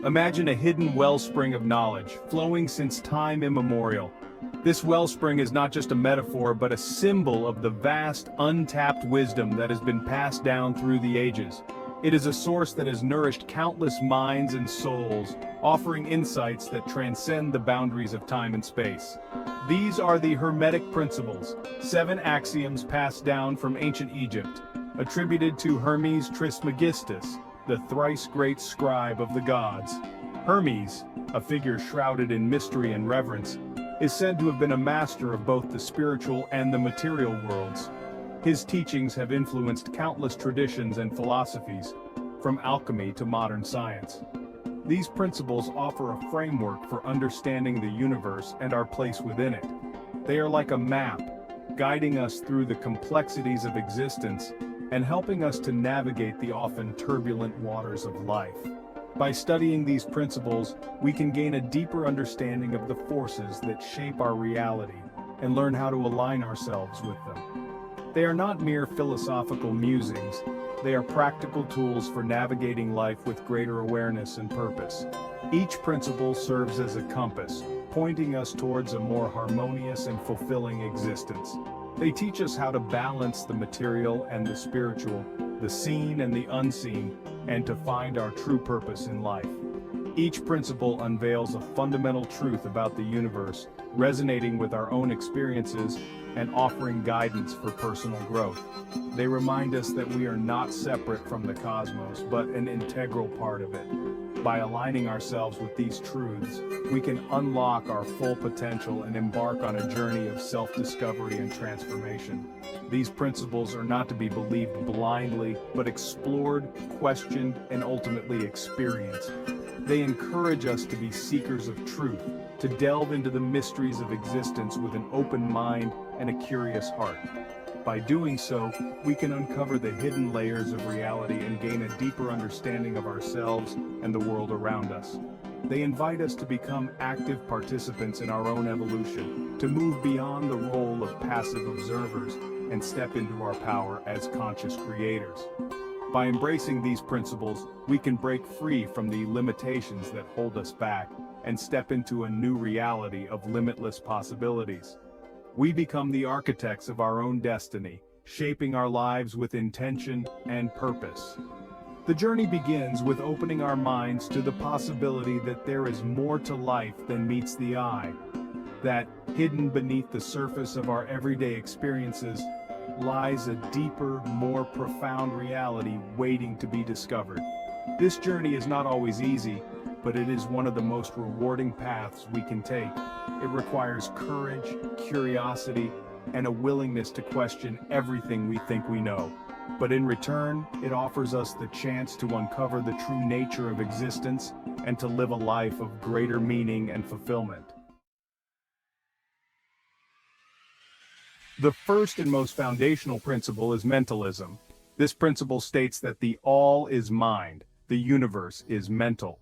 Imagine a hidden wellspring of knowledge, flowing since time immemorial. This wellspring is not just a metaphor but a symbol of the vast, untapped wisdom that has been passed down through the ages. It is a source that has nourished countless minds and souls, offering insights that transcend the boundaries of time and space. These are the Hermetic Principles, 7 axioms passed down from ancient Egypt, attributed to Hermes Trismegistus, the thrice great scribe of the gods. Hermes, a figure shrouded in mystery and reverence, is said to have been a master of both the spiritual and the material worlds. His teachings have influenced countless traditions and philosophies, from alchemy to modern science. These principles offer a framework for understanding the universe and our place within it. They are like a map, guiding us through the complexities of existence and helping us to navigate the often turbulent waters of life. By studying these principles, we can gain a deeper understanding of the forces that shape our reality and learn how to align ourselves with them. They are not mere philosophical musings, they are practical tools for navigating life with greater awareness and purpose. Each principle serves as a compass, pointing us towards a more harmonious and fulfilling existence. They teach us how to balance the material and the spiritual, the seen and the unseen, and to find our true purpose in life. Each principle unveils a fundamental truth about the universe, resonating with our own experiences and offering guidance for personal growth. They remind us that we are not separate from the cosmos, but an integral part of it. By aligning ourselves with these truths, we can unlock our full potential and embark on a journey of self-discovery and transformation. These principles are not to be believed blindly, but explored, questioned, and ultimately experienced. They encourage us to be seekers of truth, to delve into the mysteries of existence with an open mind and a curious heart. By doing so, we can uncover the hidden layers of reality and gain a deeper understanding of ourselves and the world around us. They invite us to become active participants in our own evolution, to move beyond the role of passive observers and step into our power as conscious creators. By embracing these principles, we can break free from the limitations that hold us back and step into a new reality of limitless possibilities. We become the architects of our own destiny, shaping our lives with intention and purpose. The journey begins with opening our minds to the possibility that there is more to life than meets the eye, that hidden beneath the surface of our everyday experiences lies a deeper, more profound reality waiting to be discovered. This journey is not always easy, but it is one of the most rewarding paths we can take. It requires courage, curiosity, and a willingness to question everything we think we know. But in return, it offers us the chance to uncover the true nature of existence and to live a life of greater meaning and fulfillment. The first and most foundational principle is mentalism. This principle states that the all is mind, the universe is mental.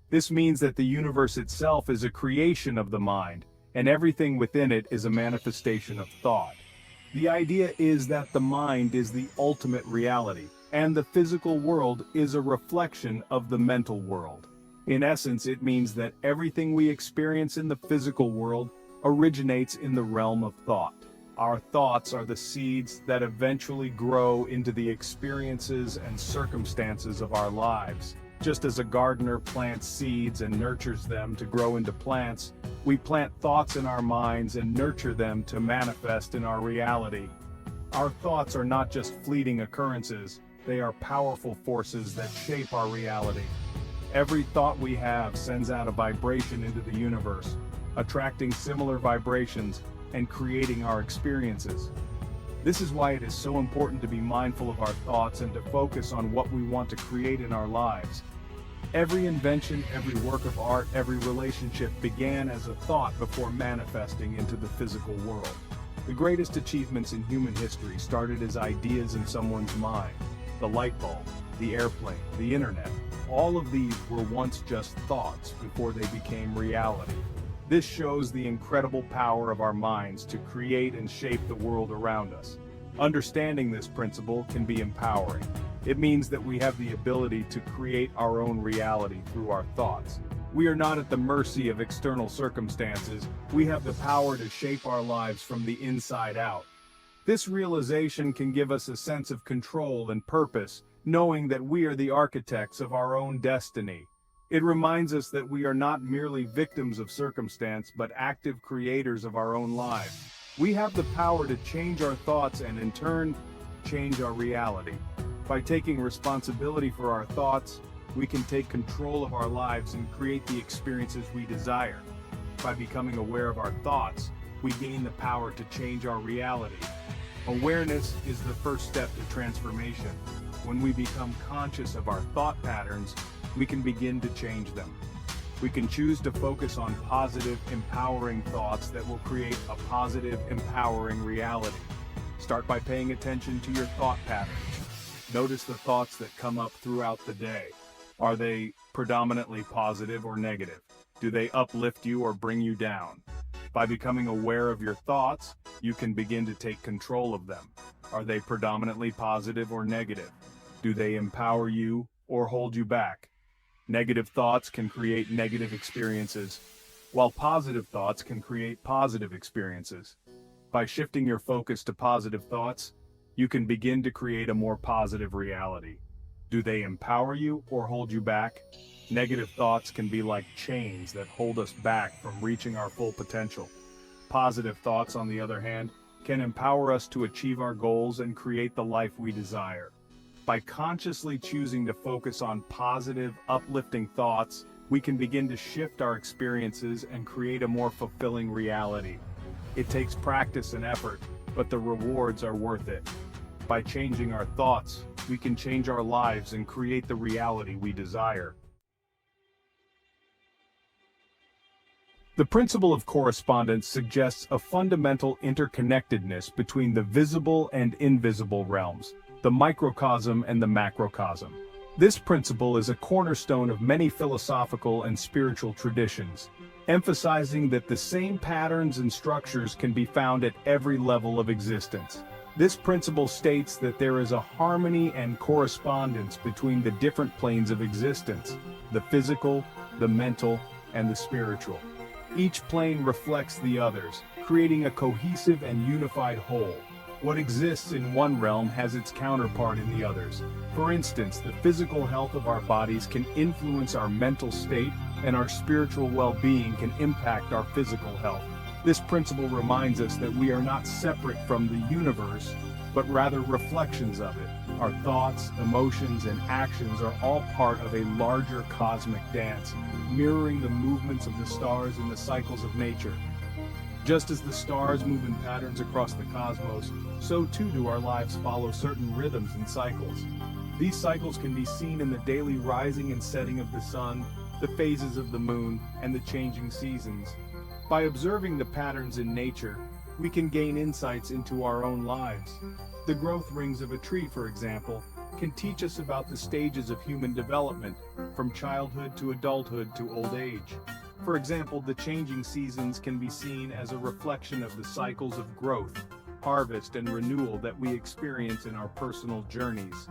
This means that the universe itself is a creation of the mind, and everything within it is a manifestation of thought. The idea is that the mind is the ultimate reality, and the physical world is a reflection of the mental world. In essence, it means that everything we experience in the physical world originates in the realm of thought. Our thoughts are the seeds that eventually grow into the experiences and circumstances of our lives. Just as a gardener plants seeds and nurtures them to grow into plants, we plant thoughts in our minds and nurture them to manifest in our reality. Our thoughts are not just fleeting occurrences, they are powerful forces that shape our reality. Every thought we have sends out a vibration into the universe, attracting similar vibrations and creating our experiences. This is why it is so important to be mindful of our thoughts and to focus on what we want to create in our lives. Every invention, every work of art, every relationship began as a thought before manifesting into the physical world. The greatest achievements in human history started as ideas in someone's mind. The light bulb, the airplane, the internet, all of these were once just thoughts before they became reality. This shows the incredible power of our minds to create and shape the world around us. Understanding this principle can be empowering. It means that we have the ability to create our own reality through our thoughts. We are not at the mercy of external circumstances. We have the power to shape our lives from the inside out. This realization can give us a sense of control and purpose, knowing that we are the architects of our own destiny. It reminds us that we are not merely victims of circumstance, but active creators of our own lives. We have the power to change our thoughts and, in turn, change our reality. By taking responsibility for our thoughts, we can take control of our lives and create the experiences we desire. By becoming aware of our thoughts, we gain the power to change our reality. Awareness is the first step to transformation. When we become conscious of our thought patterns, we can begin to change them. We can choose to focus on positive, empowering thoughts that will create a positive, empowering reality. Start by paying attention to your thought patterns. Notice the thoughts that come up throughout the day. Are they predominantly positive or negative? Do they uplift you or bring you down? By becoming aware of your thoughts, you can begin to take control of them. Are they predominantly positive or negative? Do they empower you or hold you back? Negative thoughts can create negative experiences, while positive thoughts can create positive experiences. By shifting your focus to positive thoughts, you can begin to create a more positive reality. Do they empower you or hold you back? Negative thoughts can be like chains that hold us back from reaching our full potential. Positive thoughts, on the other hand, can empower us to achieve our goals and create the life we desire. By consciously choosing to focus on positive, uplifting thoughts, we can begin to shift our experiences and create a more fulfilling reality. It takes practice and effort, but the rewards are worth it. By changing our thoughts, we can change our lives and create the reality we desire. The principle of correspondence suggests a fundamental interconnectedness between the visible and invisible realms, the microcosm and the macrocosm. This principle is a cornerstone of many philosophical and spiritual traditions, emphasizing that the same patterns and structures can be found at every level of existence. This principle states that there is a harmony and correspondence between the different planes of existence, the physical, the mental, and the spiritual. Each plane reflects the others, creating a cohesive and unified whole. What exists in one realm has its counterpart in the others. For instance, the physical health of our bodies can influence our mental state, and our spiritual well-being can impact our physical health. This principle reminds us that we are not separate from the universe, but rather reflections of it. Our thoughts, emotions, and actions are all part of a larger cosmic dance, mirroring the movements of the stars and the cycles of nature. Just as the stars move in patterns across the cosmos, so too do our lives follow certain rhythms and cycles. These cycles can be seen in the daily rising and setting of the sun, the phases of the moon, and the changing seasons. By observing the patterns in nature, we can gain insights into our own lives. The growth rings of a tree, for example, can teach us about the stages of human development, from childhood to adulthood to old age. For example, the changing seasons can be seen as a reflection of the cycles of growth, harvest, and renewal that we experience in our personal journeys.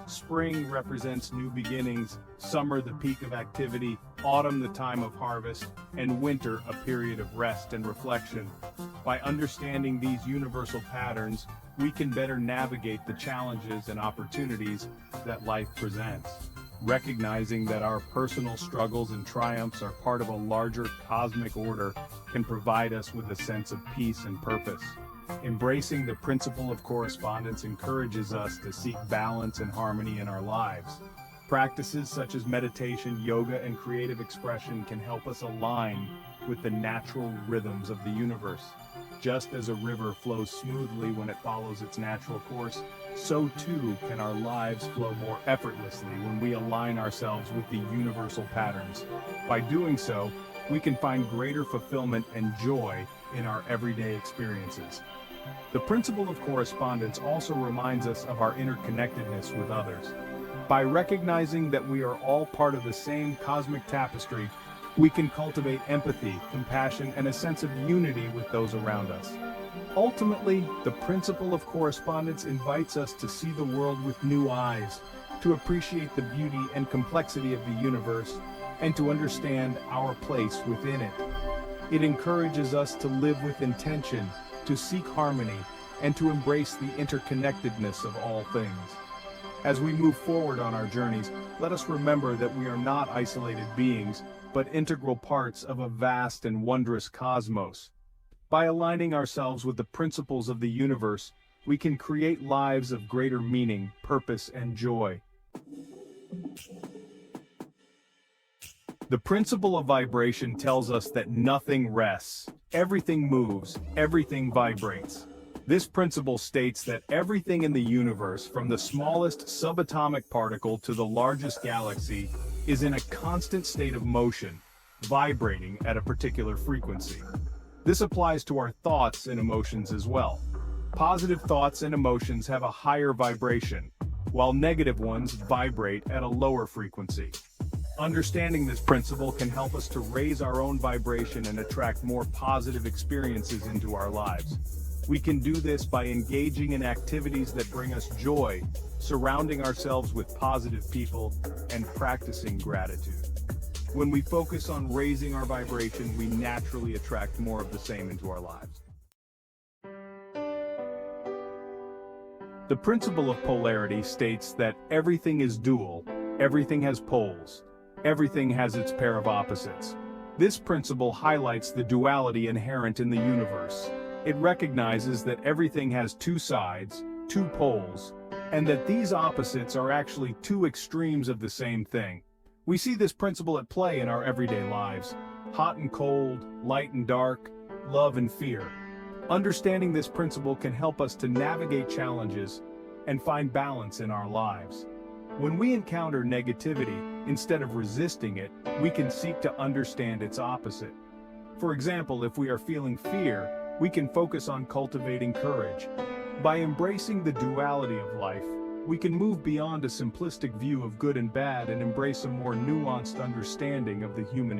Spring represents new beginnings, summer the peak of activity, autumn the time of harvest, and winter a period of rest and reflection. By understanding these universal patterns, we can better navigate the challenges and opportunities that life presents. Recognizing that our personal struggles and triumphs are part of a larger cosmic order can provide us with a sense of peace and purpose. Embracing the principle of correspondence encourages us to seek balance and harmony in our lives. Practices such as meditation, yoga, and creative expression can help us align with the natural rhythms of the universe. Just as a river flows smoothly when it follows its natural course, so too can our lives flow more effortlessly when we align ourselves with the universal patterns. By doing so, we can find greater fulfillment and joy in our everyday experiences. The principle of correspondence also reminds us of our interconnectedness with others. By recognizing that we are all part of the same cosmic tapestry, we can cultivate empathy, compassion, and a sense of unity with those around us. Ultimately, the principle of correspondence invites us to see the world with new eyes, to appreciate the beauty and complexity of the universe, and to understand our place within it. It encourages us to live with intention, to seek harmony, and to embrace the interconnectedness of all things. As we move forward on our journeys, let us remember that we are not isolated beings, but integral parts of a vast and wondrous cosmos. By aligning ourselves with the principles of the universe, we can create lives of greater meaning, purpose, and joy. The principle of vibration tells us that nothing rests, everything moves, everything vibrates. This principle states that everything in the universe, from the smallest subatomic particle to the largest galaxy, is in a constant state of motion, vibrating at a particular frequency. This applies to our thoughts and emotions as well. Positive thoughts and emotions have a higher vibration, while negative ones vibrate at a lower frequency. Understanding this principle can help us to raise our own vibration and attract more positive experiences into our lives. We can do this by engaging in activities that bring us joy, surrounding ourselves with positive people, and practicing gratitude. When we focus on raising our vibration, we naturally attract more of the same into our lives. The principle of polarity states that everything is dual, everything has poles, everything has its pair of opposites. This principle highlights the duality inherent in the universe. It recognizes that everything has two sides, two poles, and that these opposites are actually two extremes of the same thing. We see this principle at play in our everyday lives: hot and cold, light and dark, love and fear. Understanding this principle can help us to navigate challenges and find balance in our lives. When we encounter negativity, instead of resisting it, we can seek to understand its opposite. For example, if we are feeling fear, we can focus on cultivating courage. By embracing the duality of life, we can move beyond a simplistic view of good and bad and embrace a more nuanced understanding of the human experience.